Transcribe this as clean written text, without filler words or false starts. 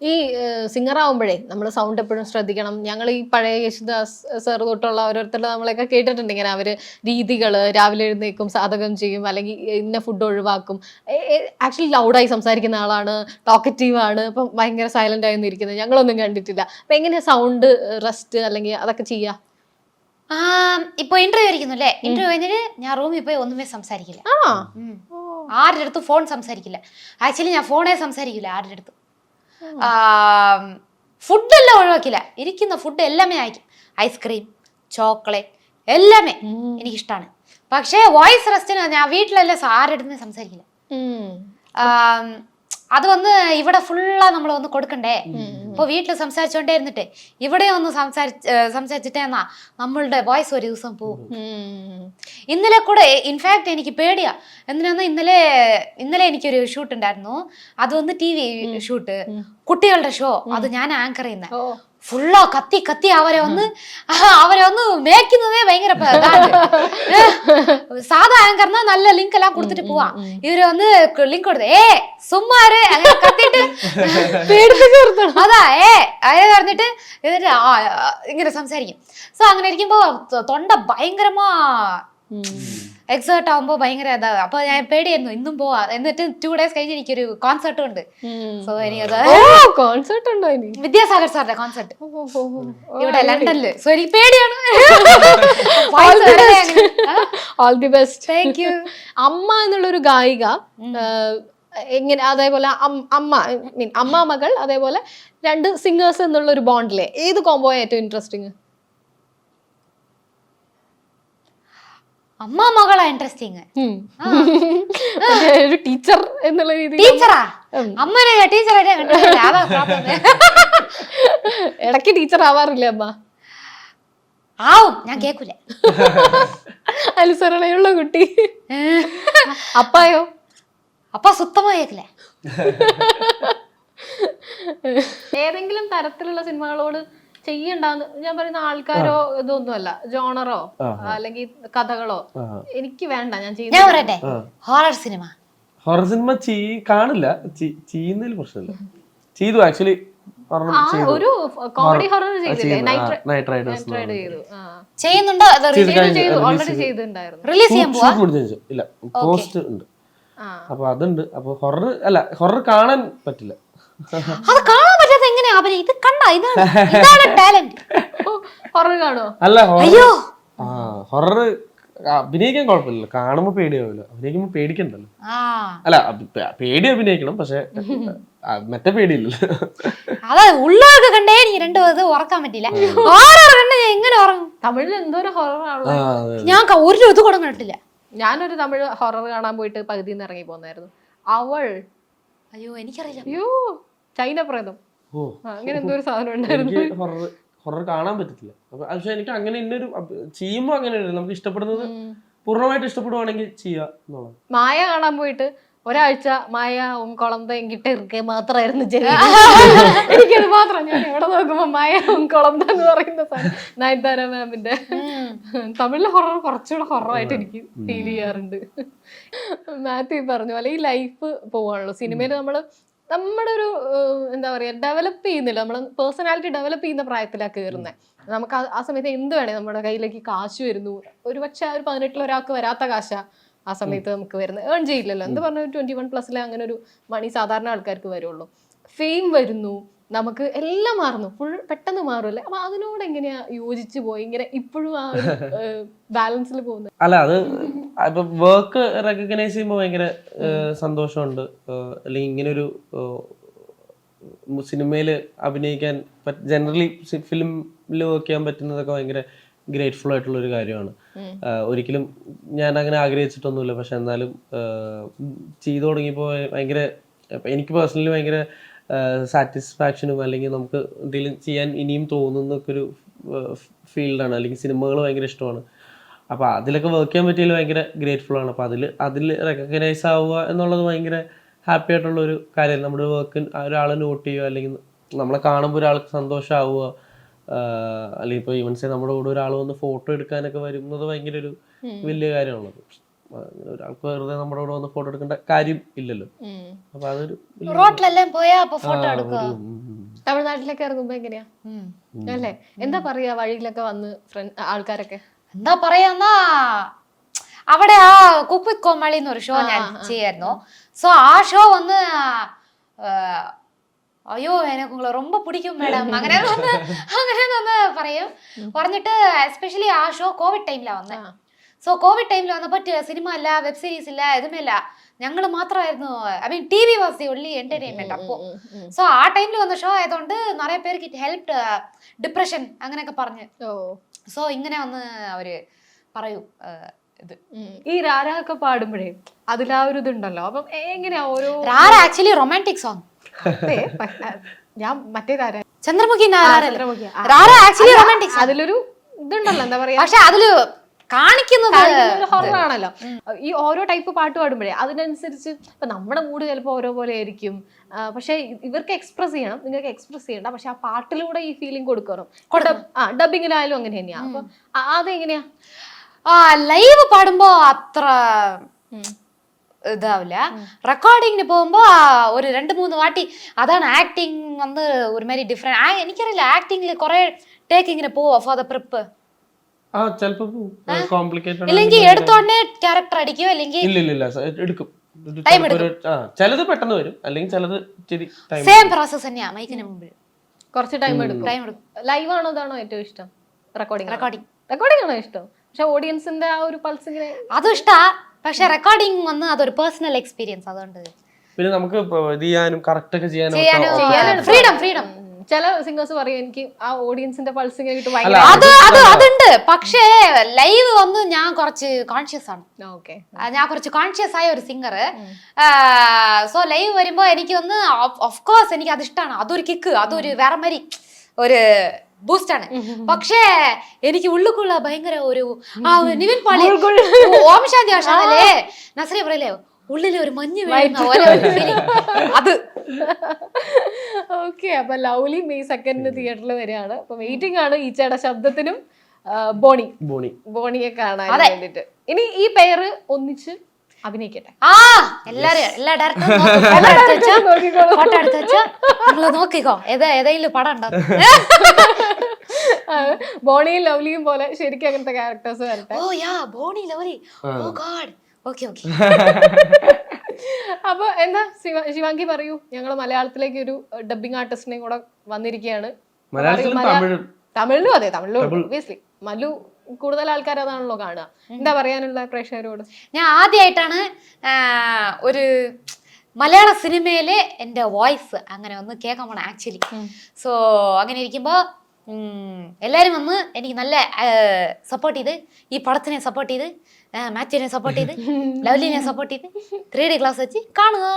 ഈ സിംഗർ ആവുമ്പോഴേ നമ്മൾ സൗണ്ട് എപ്പോഴും ശ്രദ്ധിക്കണം. ഞങ്ങൾ ഈ പഴയ യേശുദാസ് സാർ തൊട്ടുള്ള ഓരോരുത്തരുടെ നമ്മളൊക്കെ കേട്ടിട്ടുണ്ട് ഇങ്ങനെ അവര് രീതികള് രാവിലെ എഴുന്നേക്കും, സാധകം ചെയ്യും, അല്ലെങ്കിൽ ഇന്ന ഫുഡ് ഒഴിവാക്കും. ആക്ച്വലി ലൗഡായി സംസാരിക്കുന്ന ആളാണ്, ടോക്കറ്റീവ് ആണ്, ഇപ്പം ഭയങ്കര സൈലന്റ് ആയി ഇരിക്കുന്നത് ഞങ്ങളൊന്നും കണ്ടിട്ടില്ല. അപ്പൊ എങ്ങനെയാ സൗണ്ട് റെസ്റ്റ് അല്ലെങ്കിൽ അതൊക്കെ ചെയ്യാ? ഇപ്പൊ ഇന്റർവ്യൂ ആയിരിക്കുന്നു അല്ലേ? ഇന്റർവ്യൂ കഴിഞ്ഞിട്ട് ഞാൻ റൂമിൽ പോയി ഒന്നുമേ സംസാരിക്കില്ല, ആരുടെ അടുത്തും ഫോൺ സംസാരിക്കില്ല. ആക്ച്വലി ഞാൻ ഫോണേ സംസാരിക്കില്ല ആരുടെ അടുത്തും. ഫുഡെല്ലാം ഒഴിവാക്കില്ല, ഇരിക്കുന്ന ഫുഡ് എല്ലാമേ അയക്കും. ഐസ്ക്രീം, ചോക്ലേറ്റ് എല്ലാമേ എനിക്കിഷ്ടമാണ്. പക്ഷേ വോയിസ് റെസ്റ്റിന് ഞാൻ വീട്ടിലെല്ലാം ആരുടെ അടുത്തും സംസാരിക്കില്ല. അത് വന്ന് ഇവിടെ ഫുള്ളാ നമ്മൾ ഒന്ന് കൊടുക്കണ്ടേ. ഇപ്പൊ വീട്ടിൽ സംസാരിച്ചോണ്ടേ ഇരുന്നിട്ട് ഇവിടെ ഒന്ന് സംസാരിച്ചിട്ടേ എന്നാ നമ്മളുടെ വോയിസ് ഒരു ദിവസം പോവും. ഇന്നലെ കൂടെ ഇൻഫാക്ട് എനിക്ക് പേടിയാ. എന്തിനാ ഇന്നലെ എനിക്കൊരു ഷൂട്ട് ഉണ്ടായിരുന്നു. അത് വന്ന് TV ഷൂട്ട്, കുട്ടികളുടെ ഷോ. അത് ഞാൻ ആങ്കർ ചെയ്യുന്ന. ഫുള്ളാ കത്തി അവരെ ഒന്ന് മേക്കുന്നതേ ഭയങ്കര സാധാ ആങ്കറിനാ നല്ല ലിങ്ക് എല്ലാം കൊടുത്തിട്ട് പോവാ. ഇവര് വന്ന് ലിങ്ക് കൊടുത്ത് സുമ്മാര് അങ്ങനെ കത്തിട്ട് അതാ പറഞ്ഞിട്ട് എന്നിട്ട് ഇങ്ങനെ സംസാരിക്കും. സോ അങ്ങനെ ഇരിക്കുമ്പോ തൊണ്ട ഭയങ്കരമാ എക്സേർട്ട് ആവുമ്പോ ഭയങ്കര ഇതാ. അപ്പൊ ഞാൻ പേടിയായിരുന്നു ഇന്നും പോവാ. എന്നിട്ട് 2 days കഴിഞ്ഞ് എനിക്കൊരു കോൺസെർട്ടും ഉണ്ട്. സോ കോൺസെർട്ട് ഉണ്ടോ? വിദ്യാസാഗർ സാറിന്റെ കോൺസെർട്ട് ഇവിടെ ലണ്ടനില്. സോ എനിക്ക് പേടിയാണ്. All the best. Thank you. അമ്മ എന്നുള്ളൊരു ഗായിക എങ്ങനെ, അതേപോലെ അമ്മ മകൾ, അതേപോലെ 2 സിംഗേഴ്സ് എന്നുള്ള ഒരു ബോണ്ടിലെ ഏത് കോംബോ ഏറ്റവും ഇൻട്രസ്റ്റിംഗ്? അമ്മ മകളാ ഇൻട്രസ്റ്റിംഗ്. ഒരു ടീച്ചർ എന്നുള്ള രീതിയിൽ. ടീച്ചറാ? അമ്മനെ ടീച്ചറായിട്ട് ഇടയ്ക്ക് ടീച്ചർ ആവാറില്ലേ അമ്മ? ആവും, ഞാൻ കേക്കൂല. അനുസരണയുള്ള കുട്ടി. അപ്പായോ? അപ്പ സുത്തമായി കേക്കില്ല. ഏതെങ്കിലും തരത്തിലുള്ള സിനിമകളോട് ചെയ്യണ്ടെന്ന് ഞാൻ പറയുന്ന ആൾക്കാരോ ഇതൊന്നുമല്ല, ജോണറോ അല്ലെങ്കിൽ കഥകളോ എനിക്ക് വേണ്ട. ഞാൻ പറയട്ടെ, ഹൊറർ സിനിമ കാണില്ല, ചെയ്യുന്നതിൽ പ്രശ്നമില്ല. ചെയ്തു ആക്ച്വലി. ഒരു കോമഡി ഹൊറർ ചെയ്തില്ലേ, നൈറ്റ് റൈഡേഴ്സ് ചെയ്യുന്നുണ്ടോ? ഓൾറെഡി ചെയ്തിട്ടുണ്ടായിരുന്നു. റിലീസ് ചെയ്യാൻ പോവാ? ഇല്ല, പോസ്റ്റ് ഉണ്ട്. അപ്പൊ അതുണ്ട്. അപ്പൊ ഹൊറർ കാണാൻ പറ്റില്ല. അത് കാണാൻ പറ്റാത്ത എങ്ങനെയാ അഭിനയം? ഇത് കണ്ട, ഇതാണ് ടാലന്റ്. ഹൊറർ കാണോ? അല്ല, ഹൊറർ അഭിനയിക്കാൻ കുഴപ്പമില്ല, കാണുമ്പോ പേടിയാവില്ല. അഭിനയിക്കുമ്പോ പേടിക്കണ്ടല്ലോ. അല്ല, പേടി അഭിനയിക്കണം, പക്ഷെ മറ്റേ പേടിയില്ലല്ലോ. അതാ ഉള്ളതൊക്കെ കണ്ടേ എനിക്ക് 2 ദിവസം ഉറക്കാൻ പറ്റില്ല. ഹൊറർ കണ്ട ഞാൻ എങ്ങനെ ഉറങ്ങും? തമിഴിൽ എന്തോരം ഹൊറർ ആണല്ലോ. ഞാൻ ഒരു ഇത് കൂടെ കണ്ടിട്ടില്ല. ഞാനൊരു തമിഴ് ഹൊറർ കാണാൻ പോയിട്ട് പകുതിന്ന് ഇറങ്ങി പോന്നായിരുന്നു. അവൾ, അയ്യോ എനിക്കറിയില്ല. അയ്യോ ചൈന പ്രേതം, അങ്ങനെ എന്തോ ഒരു സാധനം ഉണ്ടായിരുന്നു. ഹൊറർ കാണാൻ പറ്റത്തില്ല. പക്ഷെ എനിക്ക് അങ്ങനെ ഇന്നൊരു ചെയ്യുമ്പോ അങ്ങനെ നമുക്ക് ഇഷ്ടപ്പെടുന്നത് പൂർണ്ണമായിട്ട് ഇഷ്ടപ്പെടുവാണെങ്കിൽ ചെയ്യാ. മായ കാണാൻ പോയിട്ട് ഒരാഴ്ച മായ കുളന്ത എങ്കിട്ട് ഇറക്കെ മാത്രമായിരുന്നു എനിക്കത് മാത്രം. ഞാൻ എവിടെ നോക്കുമ്പോ മായ കുളന്ത എന്ന് പറയുന്ന നയൻതാര മാമിന്റെ തമിഴിലെ ഹൊറർ കുറച്ചുകൂടെ ഹൊററായിട്ട് എനിക്ക് ഫീൽ ചെയ്യാറുണ്ട്. മാത്യു പറഞ്ഞ പോലെ ഈ ലൈഫ് പോവാണല്ലോ സിനിമയിൽ. നമ്മുടെ ഒരു എന്താ പറയാ, ഡെവലപ്പ് ചെയ്യുന്നില്ല, നമ്മൾ പേഴ്സണാലിറ്റി ഡെവലപ്പ് ചെയ്യുന്ന പ്രായത്തിലാണ് കയറുന്നത്. നമുക്ക് ആ സമയത്ത് എന്ത് വേണേ, നമ്മുടെ കയ്യിലേക്ക് കാശ് വരുന്നു. ഒരു പക്ഷെ ഒരു 18 ഒരാൾക്ക് വരാത്ത കാശ ആ സമയത്ത് നമുക്ക് വരുന്നത്. ഏൺ ചെയ്യില്ലല്ലോ. എന്ത് പറഞ്ഞ 21+ അങ്ങനെ ഒരു മണി സാധാരണ ആൾക്കാർക്ക് വരുള്ളൂ. ഫെയിം വരുന്നു, നമുക്ക് എല്ലാം മാറുന്നു, ഫുൾ പെട്ടെന്ന് മാറുമല്ലേ. അപ്പൊ അതിനോട് എങ്ങനെയാ യോജിച്ചു പോയി ഇങ്ങനെ ഇപ്പോഴും ആ ഒരു ബാലൻസിൽ പോകുന്നത്? അല്ല, അത് ഇപ്പൊ വർക്ക് റെക്കഗ്നൈസ് ചെയ്യുമ്പോൾ ഭയങ്കര സന്തോഷമുണ്ട്. അല്ലെങ്കിൽ ഇങ്ങനൊരു സിനിമയിൽ അഭിനയിക്കാൻ ജനറലി ഫിലിമിൽ വർക്ക് ചെയ്യാൻ പറ്റുന്നതൊക്കെ ഭയങ്കര ഗ്രേറ്റ്ഫുൾ ആയിട്ടുള്ള ഒരു കാര്യമാണ്. ഒരിക്കലും ഞാൻ അങ്ങനെ ആഗ്രഹിച്ചിട്ടൊന്നുമില്ല, പക്ഷെ എന്നാലും ചെയ്തു തുടങ്ങിയപ്പോൾ ഭയങ്കര, എനിക്ക് പേഴ്സണലി ഭയങ്കര സാറ്റിസ്ഫാക്ഷനും അല്ലെങ്കിൽ നമുക്ക് എന്തെങ്കിലും ചെയ്യാൻ ഇനിയും തോന്നുന്നൊക്കെ ഒരു ഫീൽഡാണ്. അല്ലെങ്കിൽ സിനിമകൾ ഭയങ്കര ഇഷ്ടമാണ്. അപ്പോൾ അതിലൊക്കെ വർക്ക് ചെയ്യാൻ പറ്റിയതിൽ ഭയങ്കര ഗ്രേറ്റ്ഫുൾ ആണ്. അപ്പോൾ അതിൽ റെക്കഗ്നൈസ് ആവുക എന്നുള്ളത് ഭയങ്കര ഹാപ്പി ആയിട്ടുള്ളൊരു കാര്യം. നമ്മുടെ വർക്ക് ഒരാളെ നോട്ട് ചെയ്യുക, അല്ലെങ്കിൽ നമ്മളെ കാണുമ്പോൾ ഒരാൾക്ക് സന്തോഷമാവുക, അല്ലെങ്കിൽ ഇപ്പോൾ ഈവൻസേ നമ്മുടെ കൂടെ ഒരാൾ വന്ന് ഫോട്ടോ എടുക്കാനൊക്കെ വരുന്നത് ഭയങ്കര ഒരു വലിയ കാര്യമാണത്. ഒരാൾക്ക് വെറുതെ നമ്മുടെ കൂടെ വന്ന് ഫോട്ടോ എടുക്കേണ്ട കാര്യം ഇല്ലല്ലോ. അപ്പൊ അതൊരു റോട്ടിലെല്ലാം പോയാ അപ്പൊ ഫോട്ടോ എടുക്കുക. തമിഴ്നാട്ടിലൊക്കെ ഇറങ്ങുമ്പോ എങ്ങനെയാ അല്ലേ, എന്താ പറയാ വഴിയിലൊക്കെ വന്ന് ആൾക്കാരൊക്കെ എന്താ പറയാന്നാ, അവിടെ ആ കുക്ക് വിത്ത് കോമാളി എന്നൊരു ഷോ ഞാൻ ചെയ്യായിരുന്നു. സോ ആ ഷോ വന്ന് അയ്യോ എനക്ക് ഉങ്ങളെ ரொம்ப പിടിക്കും മേഡം അങ്ങനെ പറയും. പറഞ്ഞിട്ട് എസ്പെഷ്യലി ആ ഷോ കോവിഡ് ടൈമിലാ വന്നേ. സോ കോവിഡ് ടൈമിൽ വന്നപ്പോ സിനിമ ഇല്ല, വെബ് സീരീസ് ഇല്ല, എതുമില്ല. ഞങ്ങൾ മാത്രമായിരുന്നു, I mean T V was the only entertainment അപ്പോ. സോ ആ ടൈമിൽ വന്ന ഷോ ആയതുകൊണ്ട് നിറയെ പേർക്ക് ഇറ്റ് ഹെൽപ്ഡ് ഡിപ്രഷൻ അങ്ങനെയൊക്കെ പറഞ്ഞ്. സോ ഇങ്ങനെ വന്ന് അവര് പറയൂ. ഇത് ഈ രാര ഒക്കെ പാടുമ്പോഴേ അതിൽ ആ ഒരു ഇതുണ്ടല്ലോ, അപ്പം എങ്ങനെയാ ഓരോ രാര ആക്ച്വലി റൊമാൻറ്റിക് സോങ്. ഞാൻ മറ്റേ രാര ചന്ദ്രമുഖി അതിലൊരു ഇതുണ്ടല്ലോ, എന്താ പറയാ, പക്ഷെ അതില് കാണിക്കുന്നത് ഹൊറർ ആണല്ലോ. ഈ ഓരോ ടൈപ്പ് പാട്ട് പാടുമ്പോഴേ അതിനനുസരിച്ച് ഇപ്പൊ നമ്മുടെ മൂഡ് ചിലപ്പോ ഓരോ പോലെ ആയിരിക്കും. പക്ഷെ ഇവർക്ക് എക്സ്പ്രസ് ചെയ്യണം, നിങ്ങൾക്ക് എക്സ്പ്രസ് ചെയ്യണ്ട, പക്ഷെ ആ പാട്ടിലൂടെ ഈ ഫീലിംഗ് കൊടുക്കണം. ഡബിങ്ങിലായാലും അങ്ങനെ തന്നെയാ. അപ്പൊ അതെങ്ങനെയാ ലൈവ് പാടുമ്പോ അത്ര ഇതാവില്ല. റെക്കോർഡിങ്ങിന് പോകുമ്പോ ഒരു 2-3 വാട്ടി അതാണ് ആക്ടിങ് വന്ന് ഒരുമാതിരി ഡിഫറെന്റ്. എനിക്കറിയില്ല ആക്ടിങ്ങില് കുറെ ടേക്ക് ഇങ്ങനെ പോവോ ഫോർ ദ പ്രിപ്പ്. ഇല്ലെങ്കിൽ എടുത്തോടനെ ക്യാരക്ടർ അടിക്കും, അല്ലെങ്കിൽ എടുക്കും. ചിലത് പെട്ടെന്ന് വരും, അല്ലെങ്കിൽ ചിലത് സെയിം പ്രോസസ് തന്നെയാ. മൈക്കിന് മുമ്പിൽ കുറച്ച് ടൈം എടുക്കും. ലൈവ് ആണോ അതാണോ ഏറ്റവും ഇഷ്ടം? റെക്കോർഡിംഗ് ആണോ ഇഷ്ടം? പക്ഷെ ഓഡിയൻസിന്റെ ആ ഒരു പൾസ് ഇങ്ങനെ അതും ഇഷ്ടാ. പക്ഷെ റെക്കോർഡിംഗ് വന്ന് അതൊരു പേഴ്സണൽ എക്സ്പീരിയൻസ്, അതുകൊണ്ട് പിന്നെ നമുക്ക് ഇത് ചെയ്യാനും കറക്റ്റ് ഒക്കെ ചെയ്യാനും ഫ്രീഡം. ചില സിംഗേഴ്സ് പറയും എനിക്ക് ആ ഓഡിയൻസിന്റെ പൾസ് ഇങ്ങനെ അതുണ്ട്. പക്ഷേ ലൈവ് വന്ന് ഞാൻ കുറച്ച് കോൺഷ്യസ് ആണ്. ഞാൻ കുറച്ച് കോൺഷ്യസ് ആയ ഒരു സിംഗർ. സോ ലൈവ് വരുമ്പോ എനിക്ക് ഒന്ന് ഓഫ് കോഴ്സ് എനിക്ക് അത് ഇഷ്ടമാണ്. അതൊരു കിക്ക്, അതൊരു വേറെ മാതിരി ഒരു ബൂസ്റ്റ് ആണ്. പക്ഷേ എനിക്ക് ഉള്ളുക്കുള്ള ഭയങ്കര ഒരു നിവിൻ പാളി ഓം ശാന്തി ആശാനല്ലേ നസ്രിയ പറയല്ലേ, ഉള്ളില് ഒരു മഞ്ഞ് അത്. ഓക്കെ, അപ്പൊ ലവ്ലി മെയ് 2 തിയേറ്ററിൽ വരികയാണ്. അപ്പൊ വെയിറ്റിംഗ് ആണ് ഈച്ചയുടെ ശബ്ദത്തിനും ബോണിയെ കാണാൻ വേണ്ടിട്ട്. ഇനി ഈ പേര് ഒന്നിച്ച് അഭിനയിക്കട്ടെ. എല്ലാ ഡയറക്ടറും ഫോട്ടോ എടുത്ത് വെച്ചാ നോക്കിക്കോ ഏതെങ്കിലും പടം ഉണ്ടോ. ബോണിയും ലവ്ലിയും പോലെ ശരിക്കും അങ്ങനത്തെ ക്യാരക്ടേഴ്സ് വരട്ടെ. ബോണി ലവ്ലി, ഓ ഗോഡ്. ഓക്കെ. അപ്പൊ എന്താ ശിവാങ്കി പറയൂ, ഞങ്ങള് മലയാളത്തിലേക്ക് ഒരു ഡബിങ് ആർട്ടിസ്റ്റിനെയും കൂടെ വന്നിരിക്കുകയാണ്. തമിഴിലും അതെ, തമിഴിലും ഒബ്വിയസ്ലി. മല്ലു കൂടുതൽ ആൾക്കാർ അതാണല്ലോ കാണുക. എന്താ പറയാനുള്ള പ്രേക്ഷകരോട്? ഞാൻ ആദ്യമായിട്ടാണ് ഒരു മലയാള സിനിമയിലെ എൻ്റെ വോയിസ് അങ്ങനെ ഒന്ന് കേൾക്കാൻ പോണം ആക്ച്വലി. സോ അങ്ങനെ ഇരിക്കുമ്പോ എല്ലാവരും വന്ന് എനിക്ക് നല്ല സപ്പോർട്ട് ചെയ്ത്, ഈ പടത്തിനെ സപ്പോർട്ട് ചെയ്ത്, മാത്യുവിനെ സപ്പോർട്ട് ചെയ്ത്, ലവ്ലിനെ സപ്പോർട്ട് ചെയ്ത് 3D ക്ലാസ് വെച്ച് കാണുക.